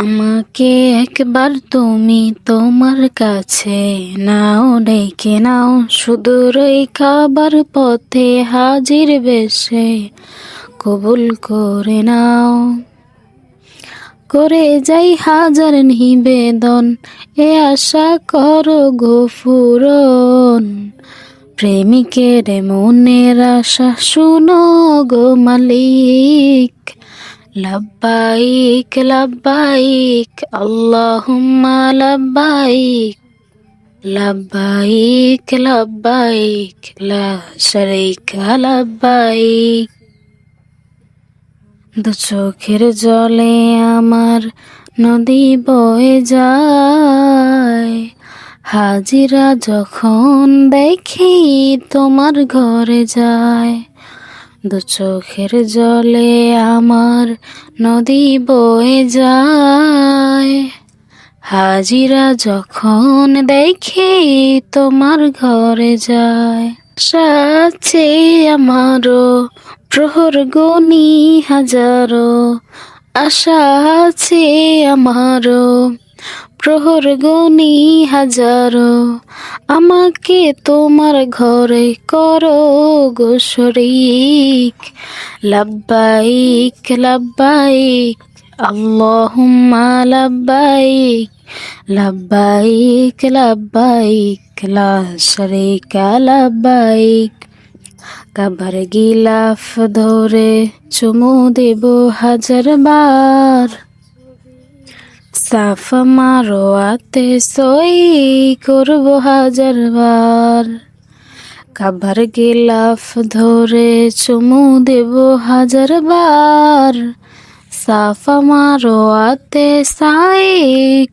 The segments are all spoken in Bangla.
আমাকে একবার তুমি তোমার কাছে নাও, ডেকে নাও, সুদূর ওই কাবার পথে হাজির বেশে কবুল করে নাও। করে যাই হাজার নিবেদন, এ আশা করো গো পূরণ। প্রেমিকের মনের আশা শুনো গো মালিক। লাব্বাইক লাব্বাইক আল্লাহুম্মা লাব্বাইক। লাব্বাইক লাব্বাইক লা শারীকা লাব্বাইক। দু চোখের জলে আমার নদী বয়ে যায়, হাজিরা যখন দেখি তোমার ঘরে যায়। দু চোখের জলে আমার নদী বয়ে যায়, হাজিরা যখন দেখি তোমার ঘরে যায়। আশা আছে আমারও প্রহর গনি হাজারো, আশা আছে আমারও প্রহর গনি হাজারো। আমাকে তোমার ঘরে করো গো শরীক। লাব্বাইক লাব্বাইক আল্লাহুম্মা লাব্বাইক। লাব্বাইক লাব্বাইক লা শারীকা লাব্বাইক। কাবার গিলাফ ধরে চুমু দেব হাজার বার, সাফা মারোয়াতে সই করব হাজার বার। কাবার গিলাফ ধরে চুমু দেব হাজার বার, সাফা মারোয়াতে সাই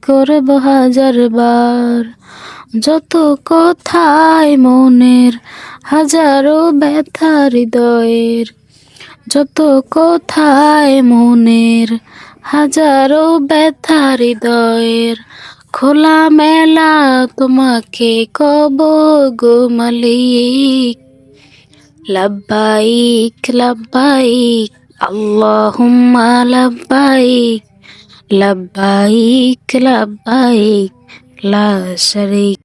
করব হাজার বার। যত কথায় মনের হাজারো ব্যথা হৃদয়ের, যত কথায় মনের হাজারো ব্যথা হৃদয়ের, খোলা মেলা তোমাকে কব গো মালিক। লাব্বাইক লাব্বাইক আল্লাহুম্মা লাব্বাইক। লাব্বাইক লাব্বাইক লা শারীকা